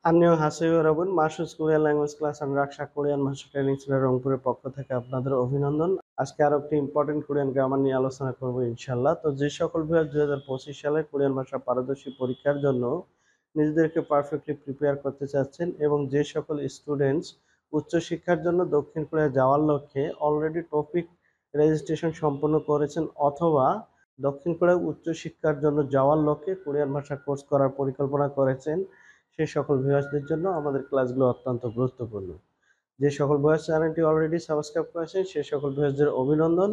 আমিও হাসিব রাবুন মাসুস কোরিয়ান ল্যাঙ্গুয়েজ ক্লাস অ্যান্ড রাকশা কোরিয়ান ভাষা ট্রেনিং সেন্টার রংপুরের পক্ষ থেকে আপনাদের অভিনন্দন। আজকে আরো একটি ইম্পর্টেন্ট কোরিয়ান গ্রামার নিয়ে আলোচনা করব ইনশাল্লাহ। তো যে সকল ভাইয়া 2025 সালে কোরিয়ান ভাষা পারদর্শী পরীক্ষার জন্য নিজেদেরকে পারফেক্টলি প্রিপেয়ার করতে চাচ্ছেন এবং যে সকল স্টুডেন্টস উচ্চশিক্ষার জন্য দক্ষিণ কোরিয়া যাওয়ার লক্ষ্যে অলরেডি টপিক রেজিস্ট্রেশন সম্পন্ন করেছেন অথবা দক্ষিণ কোরিয়া উচ্চশিক্ষার জন্য যাওয়ার লক্ষ্যে কোরিয়ান ভাষা কোর্স করার পরিকল্পনা করেছেন, সেই সকল ভিউয়ার্সদের জন্য আমাদের ক্লাসগুলো অত্যন্ত গুরুত্বপূর্ণ। যে সকল ভিউয়ার্স চ্যানেলটি অলরেডি সাবস্ক্রাইব করেছেন সেই সকল ভিউয়ার্সদের অভিনন্দন।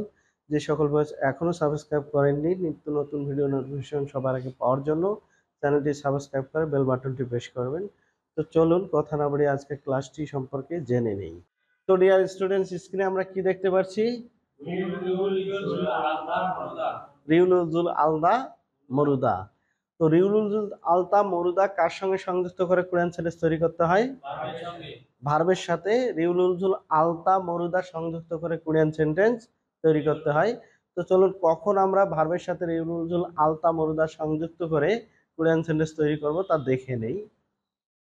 যে সকল ভিউয়ার্স এখনো সাবস্ক্রাইব করেননি নিত্য নতুন ভিডিও নোটিফিকেশন সবার আগে পাওয়ার জন্য চ্যানেলটি সাবস্ক্রাইব করে বেল বাটনটি প্রেস করবেন। তো চলুন কথা না বাড়িয়ে আজকে ক্লাসটি সম্পর্কে জেনে নেই। তো ডিয়ার স্টুডেন্টস, স্ক্রিনে আমরা কি দেখতে পাচ্ছি? রিউলুজুল আলদা মরুদা। তো রিউলুজুল আলতা মরুদা কার সঙ্গে সংযুক্ত করে কোরিয়ান সেন্টেন্স তৈরি করতে হয়? ভার্বের সাথে রিউলুজুল আলতা মরুদা সংযুক্ত করে কোরিয়ান সেন্টেন্স তৈরি করতে হয়। তো চলুন কখন আমরা ভার্বের সাথে রিউলুজুল আলতা মরুদা সংযুক্ত করে কোরিয়ান সেন্টেন্স তৈরি করব তা দেখে নেই।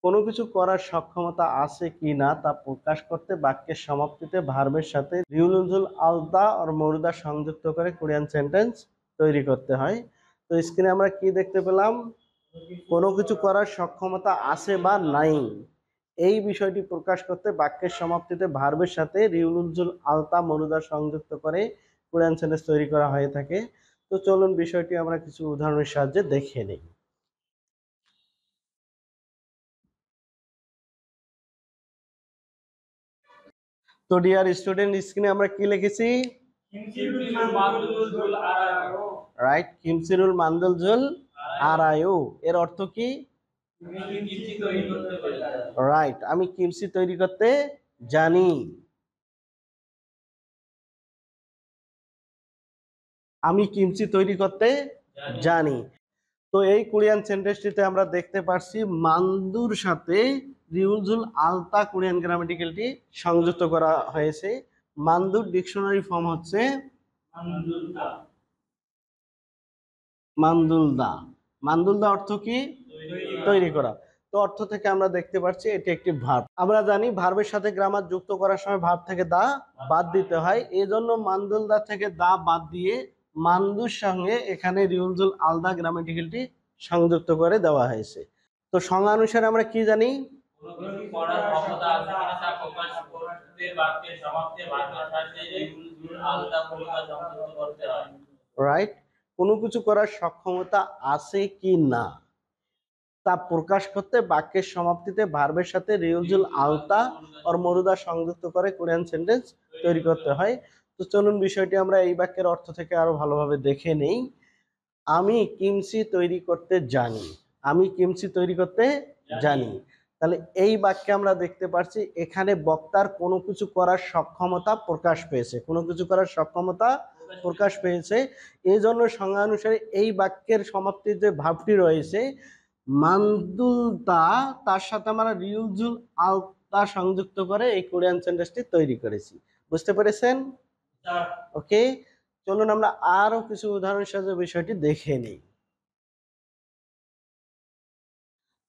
কোনো কিছু করার সক্ষমতা আছে কি না তা প্রকাশ করতে বাক্যের সমাপ্তিতে ভার্বের সাথে রিউলুজুল আলদা আর মরুদা সংযুক্ত করে কোরিয়ান সেন্টেন্স তৈরি করতে হয়। তো স্ক্রিনে আমরা কি দেখতে পেলাম? কোনো কিছু করার সক্ষমতা আছে বা নাই, এই বিষয়টি প্রকাশ করতে বাক্যের সমাপ্তিতে ভার্বের সাথে রিউলুজুল আলতা মরুদা সংযুক্ত করে কোরিয়ান সেন্টেন্স তৈরি করা হয়ে থাকে। তো চলুন বিষয়টি আমরা কিছু উদাহরণের সাহায্যে দেখে নিই। তো ডিয়ার স্টুডেন্ট, স্ক্রিনে আমরা কি লিখেছি? রাইট, কিমসিরুল মান্দুল ঝুল আরায়ু। এর অর্থ কি? রাইট, আমি কিমসি তৈরি করতে জানি। আমি কিমচি তৈরি করতে জানি। তো এই কোরিয়ান সেন্টেন্সটিতে আমরা দেখতে পাচ্ছি মান্দুর সাথে রিউলজুল আলতা কোরিয়ান গ্রামাটিক্যালটি সংযুক্ত করা হয়েছে। মান্দুর ডিকশনারি ফর্ম হচ্ছে মান্দুলদা। মান্দুলদা অর্থ কি? তৈরি করা। তো অর্থ থেকে আমরা দেখতে পাচ্ছি এটি একটি ভার্ব। আমরা জানি ভার্বের সাথে গ্রামার যুক্ত করার সময় ভার্ব থেকে দা বাদ দিতে হয়, এই জন্য মান্দুলদা থেকে দা বাদ দিয়ে মান্দুর সঙ্গে এখানে রিউলজুল আলদা গ্রামাটিক্যালটি সংযুক্ত করে দেওয়া হয়েছে। তো সংজ্ঞা অনুসারে আমরা কি জানি? রাইট, কোনো কিছু করার সক্ষমতা আছে কি না তা প্রকাশ করতে বাক্যের সমাপ্তিতে ভার্বের সাথে রিউলজুল আলতা আর মরুদা সংযুক্ত করে কোরিয়ান সেন্টেন্স তৈরি করতে হয়। তো চলুন বিষয়টি আমরা এই বাক্যের অর্থ থেকে আরো ভালোভাবে দেখে নেই। আমি কিমচি তৈরি করতে জানি। আমি কিমচি তৈরি করতে জানি। তাহলে এই বাক্যে আমরা দেখতে পাচ্ছি এখানে বক্তার কোনো কিছু করার সক্ষমতা প্রকাশ পেয়েছে, কোনো কিছু করার সক্ষমতা প্রকাশ পেয়েছে। এই জন্য সংজ্ঞা অনুসারে এই বাক্যের সমাপ্তির যে ভাবটি রয়েছে মান্দুলতা, তার সাথে আমরা রিউলজুল আলতা সংযুক্ত করে এই কোরিয়ান সেন্টেন্সটি তৈরি করেছি। বুঝতে পেরেছেন? ওকে, চলুন আমরা আরো কিছু উদাহরণ সাহায্যে বিষয়টি দেখে নিই।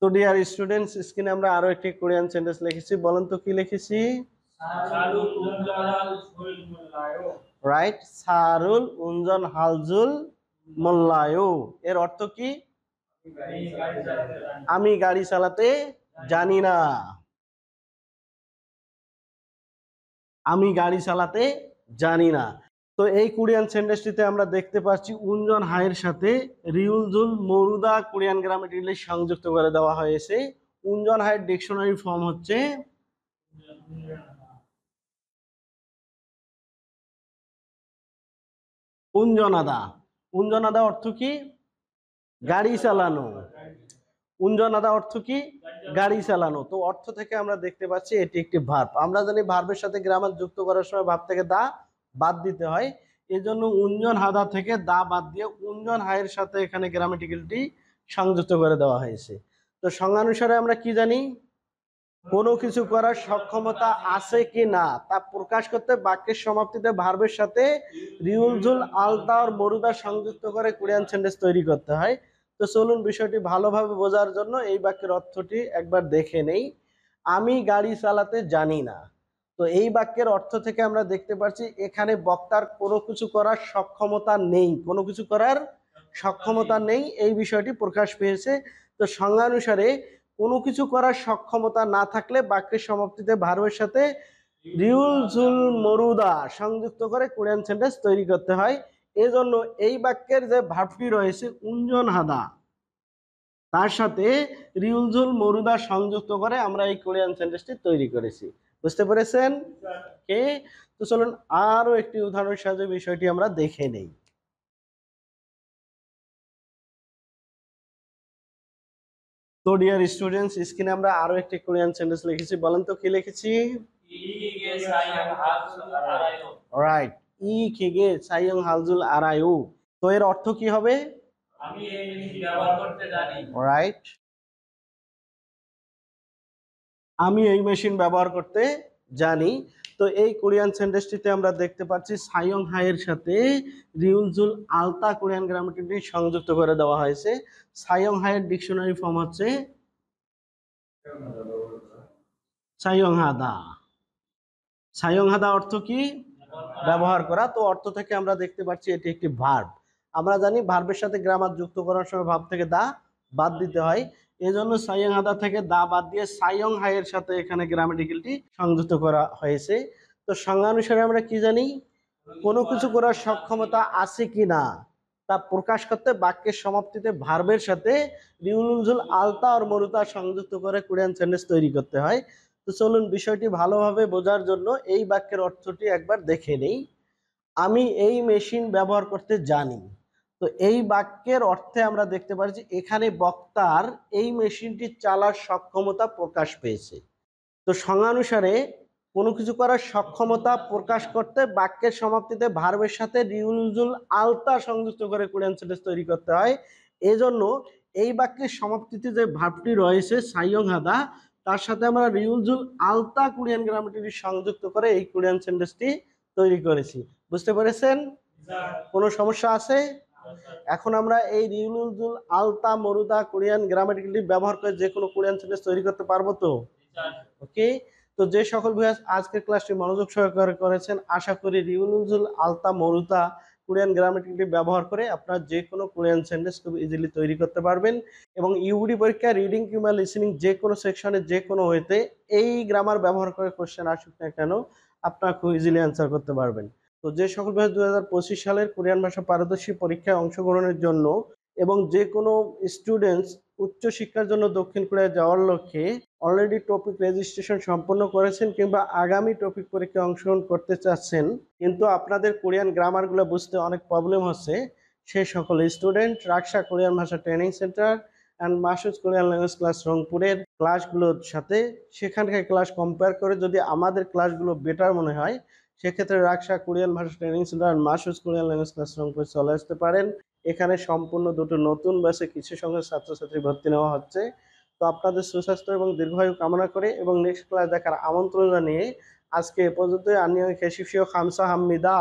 তো ডিয়ার স্টুডেন্টস, স্ক্রিনে আমরা আরো একটি কোরিয়ান সেন্টেন্স লিখেছি। বলেন তো কি লিখেছি? রাইট, সারুল উনজন হালজুল মোল্লায়ু। এর অর্থ কি? আমি গাড়ি চালাতে জানি না। আমি গাড়ি চালাতে জানি না। তো এই কোরিয়ান সেন্টেন্সটিতে আমরা দেখতে পাচ্ছি উনজন হায়ের সাথে রিউলজুল মরুদা কোরিয়ান গ্রামাটিক্যালি সংযুক্ত করে দেওয়া হয়েছে। উনজন হায়ের ডিকশনারি ফর্ম হচ্ছে উনজনাদা। উনজনাদা অর্থ কি? গাড়ি চালানো। উনজনাদা অর্থ কি? গাড়ি চালানো। তো অর্থ থেকে আমরা দেখতে পাচ্ছি এটি একটি ভার্ব। আমরা জানি ভার্বের সাথে গ্রামার যুক্ত করার সময় ভার্ব থেকে দা বাদ দিতে হয়, এই জন্য উনজন হাদা থেকে দা বাদ দিয়ে উনজন হায়ের সাথে এখানে গ্রামাটিক্যালটি সংযুক্ত করে দেওয়া হয়েছে। তো সংজ্ঞানুসারে আমরা কি জানি? কোনো কিছু করার সক্ষমতা আছে কি না তা প্রকাশ করতে বাক্যের সমাপ্তিতে ভার্বের সাথে রিউলজুল আলতা আর মরুদা সংযুক্ত করে কোরিয়ান সেন্টেন্স তৈরি করতে হয়। তো চলুন বিষয়টি ভালোভাবে বোঝার জন্য এই বাক্যের অর্থটি একবার দেখে নেই। আমি গাড়ি চালাতে জানি না। তো এই বাক্যের অর্থ থেকে আমরা দেখতে পাচ্ছি এখানে বক্তার কোনো কিছু করার সক্ষমতা নেই, কোনো কিছু করার সক্ষমতা নেই, এই বিষয়টি প্রকাশ পেয়েছে। তো সংজ্ঞানুসারে কোনো কিছু করার সক্ষমতা না থাকলে বাক্যের সমাপ্তিতে ভার্বের সাথে রিউল ঝুল মরুদা সংযুক্ত করে কোরিয়ান সেন্টেন্স তৈরি করতে হয়। এজন্য এই বাক্যের যে ভার্বটি রয়েছে উঞ্জন হাদা, তার সাথে রিউলঝুল মরুদা সংযুক্ত করে আমরা এই কোরিয়ান সেন্টেন্সটি তৈরি করেছি। বুঝতে পেরেছেন? কে? তো চলুন আরো একটি উদাহরণের সাহায্যে বিষয়টি আমরা দেখে নেই। তো ডিয়ার স্টুডেন্টস, স্ক্রিনে আমরা আরো একটি কোরিয়ান সেন্টেন্স লিখেছি। বলেন তো কি লিখেছি? রাইট, ই খিগে সাইয়ং হালজুল আরায়ু। তো এর অর্থ কি হবে? আমি এই মেশিন ব্যবহার করতে জানি। রাইট, আমি এই মেশিন ব্যবহার করতে জানি। তো এই কোরিয়ান সেন্টেন্সটিতে আমরা দেখতে পাচ্ছি সাইয়ং হাইয়ের সাথে রিউলজুল আলতা কোরিয়ান গ্রামারটি সংযুক্ত করে দেওয়া হয়েছে। সাইয়ং হাইয়ের ডিকশনারি ফর্ম হচ্ছে সাইয়ং হাদা। সাইয়ং হাদা অর্থ কি? ব্যবহার করা। তো অর্থ থেকে আমরা দেখতে পাচ্ছি এটি একটি ভার্ব। আমরা জানি ভার্বের সাথে গ্রামার যুক্ত করার সময় ভার্ব থেকে দা বাদ দিতে হয়। এজন্য সাইয়ং হাদা থেকে দা বাদ দিয়ে সাইয়ং হাইয়ের সাথে এখানে গ্রামাটিক্যালটি সংযুক্ত করা হয়েছে। তো সংজ্ঞানুসারে আমরা কি জানি? কোনো কিছু করার সক্ষমতা আছে কিনা তা প্রকাশ করতে বাক্যের সমাপ্তিতে ভার্বের সাথে রিউলুজুল আলতা আর মরুতা সংযুক্ত করে কোরিয়ান সেন্টেন্স তৈরি করতে হয়। তো চলুন বিষয়টি ভালোভাবে বোঝার জন্য এই বাক্যের অর্থটি একবার দেখে নেই। আমি এই মেশিন ব্যবহার করতে জানি। তো এই বাক্যের অর্থে আমরা দেখতে পাচ্ছি এখানে বক্তার এই মেশিনটি চালার সক্ষমতা প্রকাশ পেয়েছে। তো সংজ্ঞানুসারে কোনো কিছু করার সক্ষমতা প্রকাশ করতে বাক্যের সমাপ্তিতে ভার্বের সাথে রিউলজুল আলতা সংযুক্ত করে কোরিয়ান সেন্টেন্স তৈরি করতে হয়। এজন্য এই বাক্যের সমাপ্তিতে যে ভার্বটি রয়েছে সাইয়ং হাদা, তার সাথে আমরা রিউলজুল আলতা কোরিয়ান গ্রামারটি সংযুক্ত করে এই কোরিয়ান সেন্টেন্সটি তৈরি করেছি। বুঝতে পেরেছেন? কোনো সমস্যা আছে? এখন আমরা এই রিউলজুল আলতা মরুদা কোরিয়ান গ্রামাটিক্যালটি ব্যবহার করে যে কোনো কোরিয়ান সেন্টেন্স তৈরি করতে পারবো তো? ওকে। তো যে সকল ভিউয়ার্স আজকের ক্লাসটি মনোযোগ সহকারে করেছেন, আশা করি রিউলজুল আলতা মরুদা কোরিয়ান গ্রামাটিক্যালটি ব্যবহার করে আপনারা যে কোনো কোরিয়ান সেন্টেন্স খুব ইজিলি তৈরি করতে পারবেন এবং ইউডি পরীক্ষা রিডিং কিংবা লিসেনিং যে কোনো সেকশনে যে কোনো ওয়েতে এই গ্রামার ব্যবহার করে কোশ্চেন আসুক না কেন আপনারা খুব ইজিলি অ্যান্সার করতে পারবেন। তো যে সকল ভিউয়ার্স 2025 সালের কোরিয়ান ভাষা পারদর্শী পরীক্ষায় অংশগ্রহণের জন্য এবং যে কোনো স্টুডেন্টস উচ্চ শিক্ষার জন্য দক্ষিণ কোরিয়া যাওয়ার লক্ষ্যে অলরেডি টপিক রেজিস্ট্রেশন সম্পন্ন করেছেন কিংবা আগামী টপিক পরীক্ষায় অংশগ্রহণ করতে চাচ্ছেন কিন্তু আপনাদের কোরিয়ান গ্রামারগুলো বুঝতে অনেক প্রবলেম হচ্ছে, সেই সকল স্টুডেন্ট রাকসা কোরিয়ান ভাষা training centre and Masud Korean language class রংপুরের ক্লাসগুলোর সাথে সেখানকার ক্লাস কম্পেয়ার করে যদি আমাদের ক্লাসগুলো বেটার মনে হয় সেক্ষেত্রে রাকসা কোরিয়ান ভাষা training centre and Masud Korean language class রংপুরে চলে আসতে পারেন। এখানে সম্পূর্ণ দুটো নতুন ব্যাচে কিছু সংখ্যক ছাত্রছাত্রী ভর্তি নেওয়া হচ্ছে। তো আপনাদের সুস্বাস্থ্য এবং দীর্ঘায়ু কামনা করে এবং নেক্সট ক্লাস দেখার আমন্ত্রণ জানিয়ে আজকে এ পর্যন্ত। আনিও খেশিফিও খামসা হাম্মিদা।